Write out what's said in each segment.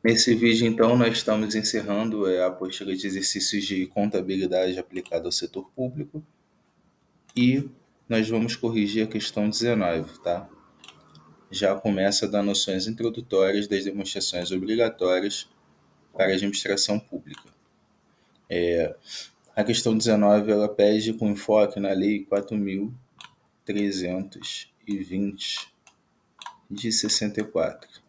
Nesse vídeo, então, nós estamos encerrando a apostila de exercícios de contabilidade aplicada ao setor público e nós vamos corrigir a questão 19, tá? Já começa a dar noções introdutórias das demonstrações obrigatórias para a administração pública. A questão 19, ela pede com enfoque na Lei 4.320 de 64.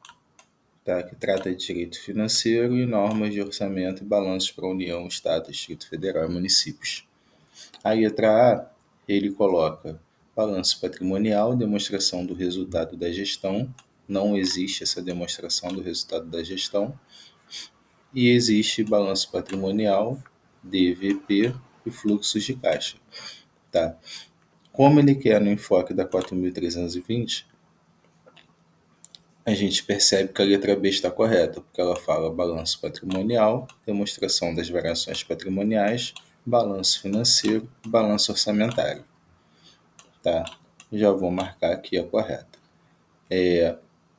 Tá, que trata de direito financeiro e normas de orçamento e balanços para a União, Estado, Distrito Federal e municípios. A letra A, ele coloca balanço patrimonial, demonstração do resultado da gestão. Não existe essa demonstração do resultado da gestão. E existe balanço patrimonial, DVP e fluxos de caixa. Tá? Como ele quer no enfoque da 4.320, a gente percebe que a letra B está correta, porque ela fala balanço patrimonial, demonstração das variações patrimoniais, balanço financeiro, balanço orçamentário. Tá? Já vou marcar aqui a correta.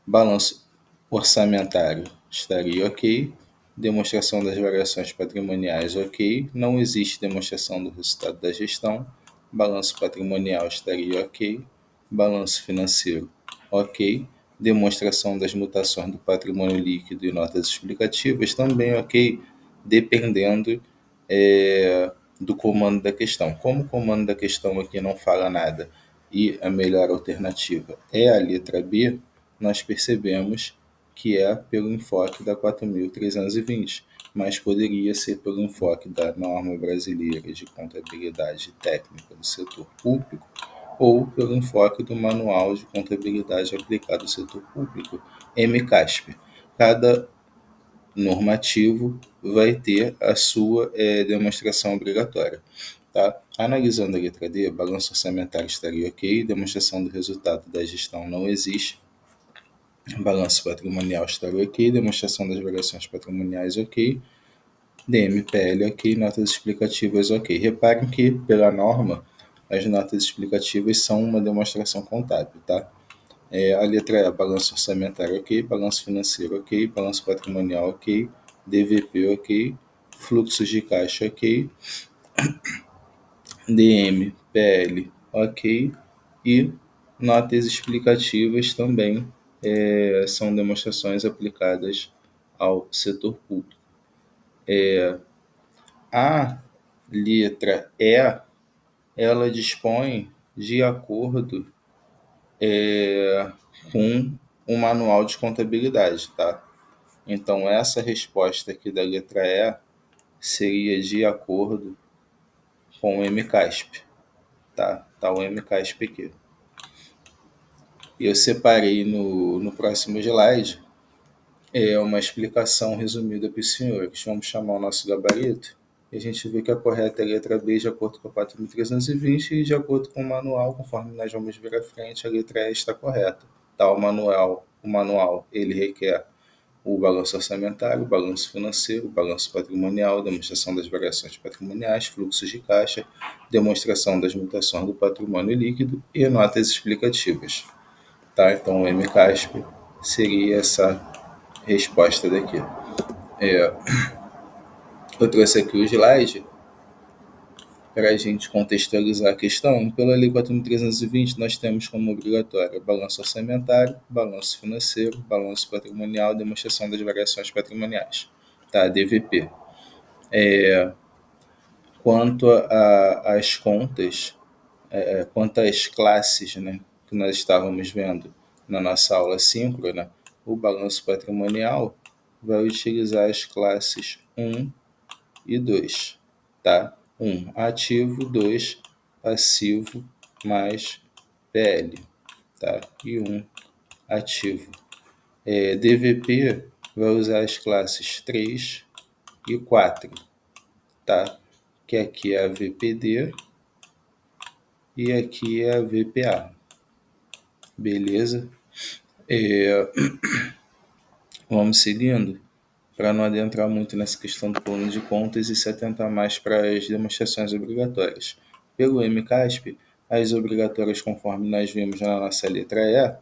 Balanço orçamentário estaria ok, demonstração das variações patrimoniais ok, não existe demonstração do resultado da gestão, balanço patrimonial estaria ok, balanço financeiro ok, demonstração das mutações do patrimônio líquido e notas explicativas também ok, dependendo do comando da questão. Como o comando da questão aqui não fala nada e a melhor alternativa é a letra B, nós percebemos que é pelo enfoque da 4.320, mas poderia ser pelo enfoque da norma brasileira de contabilidade técnica do setor público ou pelo enfoque do Manual de Contabilidade Aplicada ao Setor Público, MCASP. Cada normativo vai ter a sua demonstração obrigatória. Tá? Analisando a letra D, balanço orçamentário estaria ok, demonstração do resultado da gestão não existe, balanço patrimonial estaria ok, demonstração das variações patrimoniais ok, DMPL ok, notas explicativas ok. Reparem que, pela norma, as notas explicativas são uma demonstração contábil, tá? A letra E, balanço orçamentário ok, balanço financeiro ok, balanço patrimonial ok, DVP ok, fluxos de caixa ok, DM, PL ok, e notas explicativas também são demonstrações aplicadas ao setor público. A letra E, ela dispõe de acordo com o manual de contabilidade, tá? Então, essa resposta aqui da letra E seria de acordo com o MCASP, tá? Tá o MCASP aqui. E eu separei no próximo slide uma explicação resumida para os senhores. Vamos chamar o nosso gabarito e a gente vê que a correta é a letra B de acordo com a 4.320 e de acordo com o manual, conforme nós vamos ver à frente, a letra E está correta. Tá? O manual ele requer o balanço orçamentário, o balanço financeiro, o balanço patrimonial, demonstração das variações patrimoniais, fluxos de caixa, demonstração das mutações do patrimônio líquido e notas explicativas. Tá? Então, o MCASP seria essa resposta daqui. Eu trouxe aqui o slide para a gente contextualizar a questão. Pela Lei 4.320, nós temos como obrigatória balanço orçamentário, balanço financeiro, balanço patrimonial, demonstração das variações patrimoniais, tá? DVP. Quanto às contas, quanto às classes, né, que nós estávamos vendo na nossa aula síncrona, o balanço patrimonial vai utilizar as classes 1 e 2, tá? 1 ativo, 2 passivo mais PL, tá? E 1 ativo. DVP vai usar as classes 3 e 4, tá? Que aqui é a VPD e aqui é a VPA. Beleza? Vamos seguindo para não adentrar muito nessa questão do plano de contas e se atentar mais para as demonstrações obrigatórias. Pelo MCASP, as obrigatórias, conforme nós vimos na nossa letra E,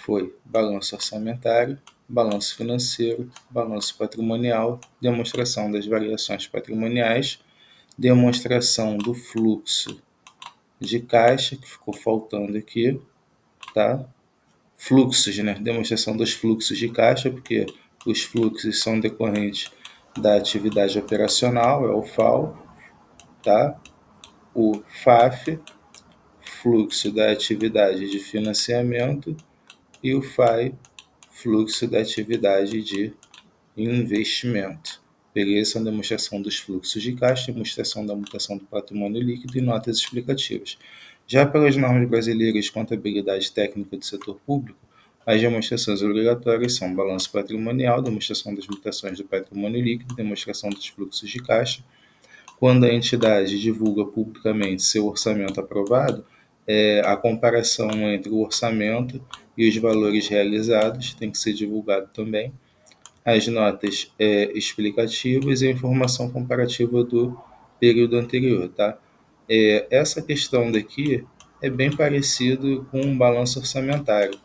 foi balanço orçamentário, balanço financeiro, balanço patrimonial, demonstração das variações patrimoniais, demonstração do fluxo de caixa, que ficou faltando aqui, tá? Fluxos, né? Demonstração dos fluxos de caixa, porque os fluxos são decorrentes da atividade operacional, é o FAO, tá? O FAF, fluxo da atividade de financiamento, e o FAI, fluxo da atividade de investimento. Beleza? São demonstração dos fluxos de caixa, demonstração da mutação do patrimônio líquido e notas explicativas. Já pelas normas brasileiras de contabilidade técnica do setor público, as demonstrações obrigatórias são balanço patrimonial, demonstração das mutações do patrimônio líquido, demonstração dos fluxos de caixa. Quando a entidade divulga publicamente seu orçamento aprovado, a comparação entre o orçamento e os valores realizados tem que ser divulgado também. As notas explicativas e a informação comparativa do período anterior, tá? Essa questão daqui é bem parecido com um balanço orçamentário,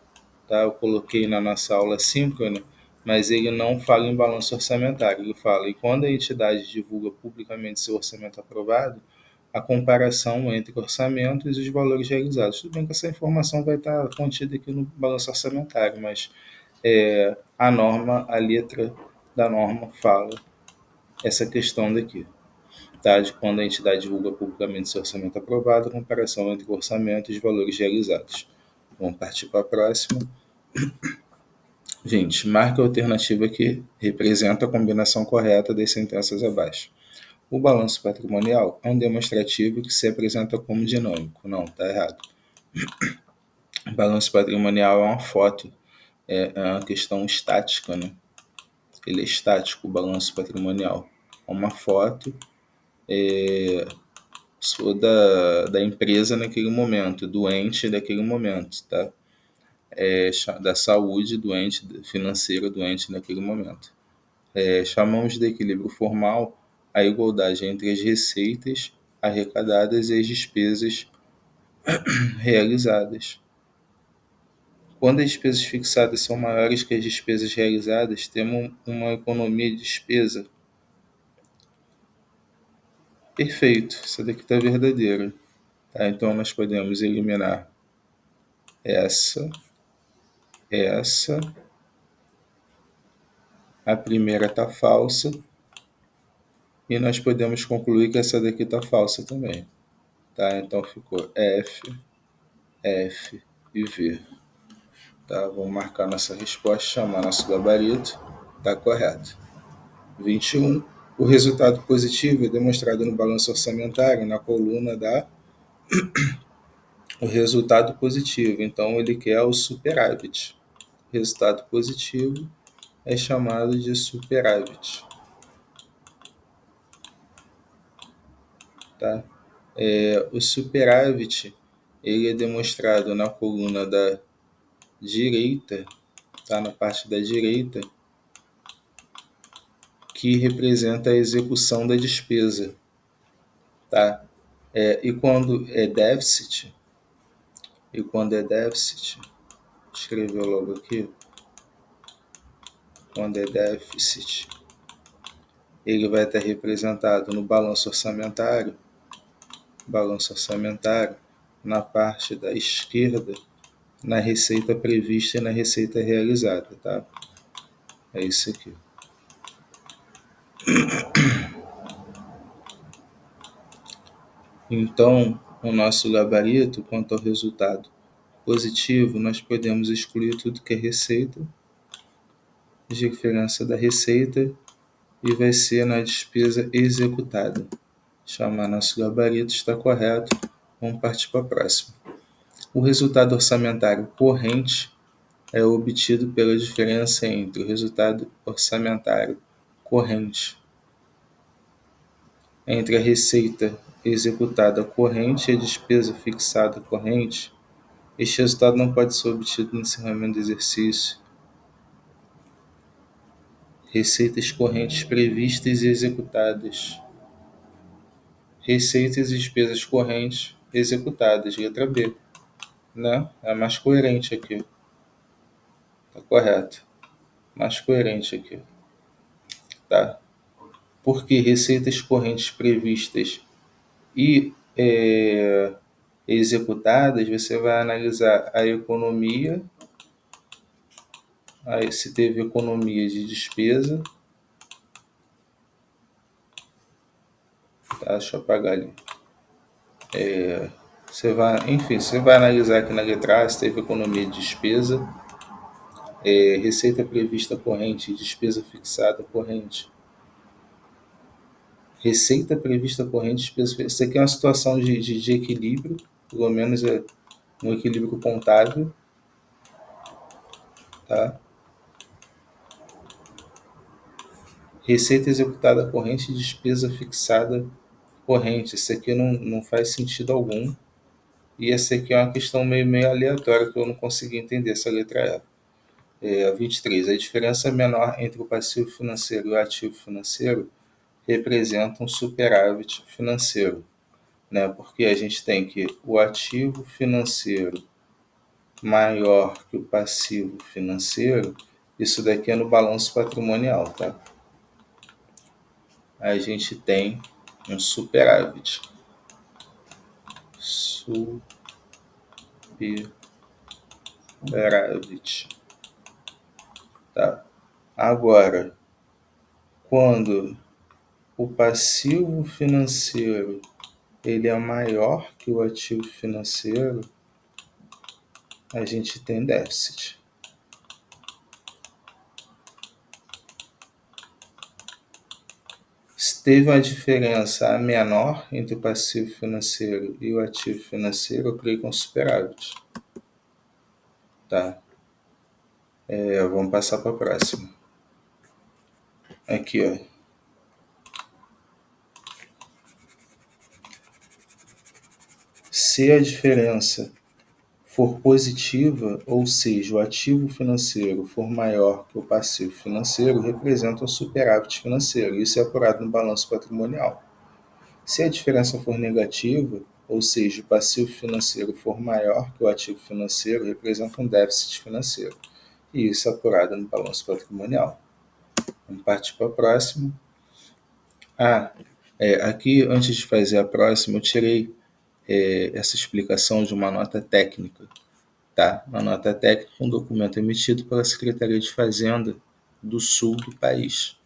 tá? Eu coloquei na nossa aula síncrona, mas ele não fala em balanço orçamentário, ele fala em quando a entidade divulga publicamente seu orçamento aprovado, a comparação entre orçamentos e os valores realizados. Tudo bem que essa informação vai estar contida aqui no balanço orçamentário, mas a norma, a letra da norma fala essa questão daqui, tá? De quando a entidade divulga publicamente seu orçamento aprovado, a comparação entre o orçamento e os valores realizados. Vamos partir para a próxima. 20. Marque a alternativa que representa a combinação correta das sentenças abaixo. O balanço patrimonial é um demonstrativo que se apresenta como dinâmico. Não, está errado. O balanço patrimonial é uma foto, é uma questão estática, né? Ele é estático, o balanço patrimonial. É uma foto da empresa naquele momento, do ente daquele momento, tá? Da saúde do ente, financeira do ente naquele momento. Chamamos de equilíbrio formal a igualdade entre as receitas arrecadadas e as despesas realizadas. Quando as despesas fixadas são maiores que as despesas realizadas, temos uma economia de despesa. Perfeito, essa daqui está verdadeira. Tá? Então, nós podemos eliminar essa, a primeira está falsa, e nós podemos concluir que essa daqui está falsa também. Tá? Então, ficou F e V. Tá? Vamos marcar nossa resposta, chamar nosso gabarito. Está correto. 21. O resultado positivo é demonstrado no balanço orçamentário, na coluna da o resultado positivo. Então, ele quer o superávit. Resultado positivo é chamado de superávit. Tá? O superávit ele é demonstrado na coluna da direita, tá? Na parte da direita, que representa a execução da despesa. Tá? E quando é déficit, escreveu logo aqui, quando é déficit, ele vai estar representado no balanço orçamentário, na parte da esquerda, na receita prevista e na receita realizada, tá? É isso aqui. Então, o nosso gabarito, quanto ao resultado positivo, nós podemos excluir tudo que é receita, diferença da receita, e vai ser na despesa executada. Chamar nosso gabarito, está correto. Vamos partir para a próxima. O resultado orçamentário corrente é obtido pela diferença entre o resultado orçamentário corrente entre a receita executada corrente e a despesa fixada corrente. Este resultado não pode ser obtido no encerramento do exercício. Receitas correntes previstas e executadas. Receitas e despesas correntes executadas. Letra B. Né? É mais coerente aqui. Está correto. mais coerente aqui, tá? Porque receitas correntes previstas e executadas, você vai analisar a economia, aí se teve economia de despesa, tá? Deixa eu apagar ali. Você vai analisar aqui na letra A se teve economia de despesa, receita prevista corrente e despesa fixada corrente. Receita prevista corrente, despesa fixada. Isso aqui é uma situação de equilíbrio, pelo menos é um equilíbrio contábil, tá? Receita executada corrente e despesa fixada corrente. Isso aqui não faz sentido algum. E essa aqui é uma questão meio aleatória que eu não consegui entender essa letra E. 23. A diferença menor entre o passivo financeiro e o ativo financeiro representa um superávit financeiro, né? Porque a gente tem que o ativo financeiro maior que o passivo financeiro, isso daqui é no balanço patrimonial, tá? A gente tem um superávit. Superávit. Tá? Agora, quando o passivo financeiro ele é maior que o ativo financeiro, a gente tem déficit. Se teve uma diferença menor entre o passivo financeiro e o ativo financeiro, eu creio que é um superávit. Tá? Vamos passar para a próxima. Aqui, ó. Se a diferença for positiva, ou seja, o ativo financeiro for maior que o passivo financeiro, representa um superávit financeiro. Isso é apurado no balanço patrimonial. Se a diferença for negativa, ou seja, o passivo financeiro for maior que o ativo financeiro, representa um déficit financeiro. E isso é apurado no balanço patrimonial. Vamos partir para a próxima. Aqui, antes de fazer a próxima, eu tirei essa explicação de uma nota técnica. Tá? Uma nota técnica, um documento emitido pela Secretaria de Fazenda do Sul do país.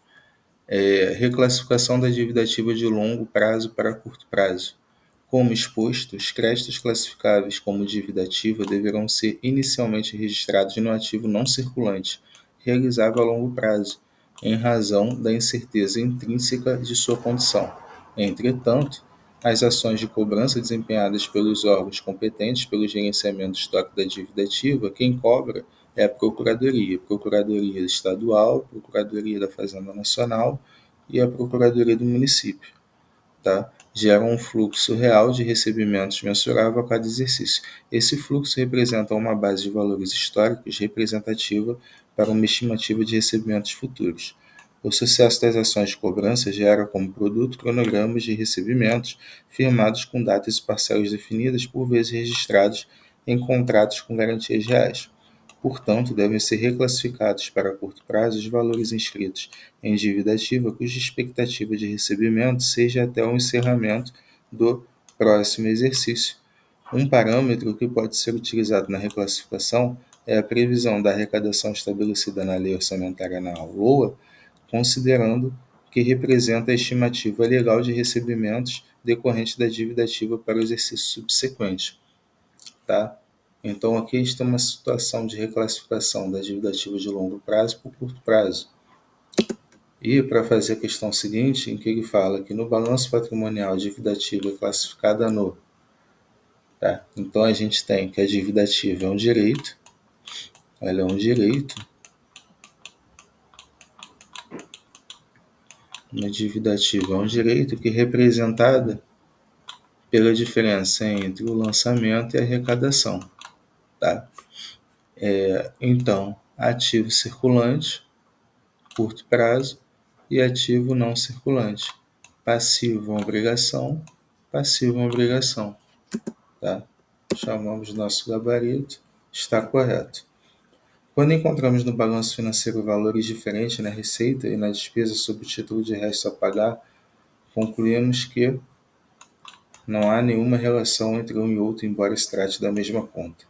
Reclassificação da dívida ativa de longo prazo para curto prazo. Como exposto, os créditos classificáveis como dívida ativa deverão ser inicialmente registrados no ativo não circulante, realizável a longo prazo, em razão da incerteza intrínseca de sua condição. Entretanto, as ações de cobrança desempenhadas pelos órgãos competentes pelo gerenciamento do estoque da dívida ativa, quem cobra é a Procuradoria Estadual, Procuradoria da Fazenda Nacional e a Procuradoria do Município. Tá? Gera um fluxo real de recebimentos mensurável a cada exercício. Esse fluxo representa uma base de valores históricos representativa para uma estimativa de recebimentos futuros. O sucesso das ações de cobrança gera como produto cronogramas de recebimentos firmados com datas e parcelas definidas, por vezes registrados em contratos com garantias reais. Portanto, devem ser reclassificados para curto prazo os valores inscritos em dívida ativa cuja expectativa de recebimento seja até o encerramento do próximo exercício. Um parâmetro que pode ser utilizado na reclassificação é a previsão da arrecadação estabelecida na Lei Orçamentária Anual LOA, considerando que representa a estimativa legal de recebimentos decorrente da dívida ativa para o exercício subsequente. Tá? Então, aqui a gente tem uma situação de reclassificação da dívida ativa de longo prazo por curto prazo. E para fazer a questão seguinte, em que ele fala que no balanço patrimonial a dívida ativa é classificada no... Tá? Então, a gente tem que a dívida ativa é um direito, ela é um direito, uma dívida ativa é um direito que é representada pela diferença entre o lançamento e a arrecadação. Tá? Então, ativo circulante, curto prazo, e ativo não circulante. Passivo é obrigação, passivo é obrigação. Tá? Chamamos nosso gabarito, está correto. Quando encontramos no balanço financeiro valores diferentes na receita e na despesa sob o título de resto a pagar, concluímos que não há nenhuma relação entre um e outro, embora se trate da mesma conta.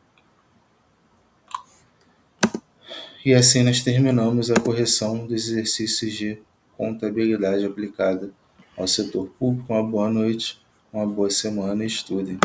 E assim nós terminamos a correção dos exercícios de contabilidade aplicada ao setor público. Uma boa noite, uma boa semana e estudem.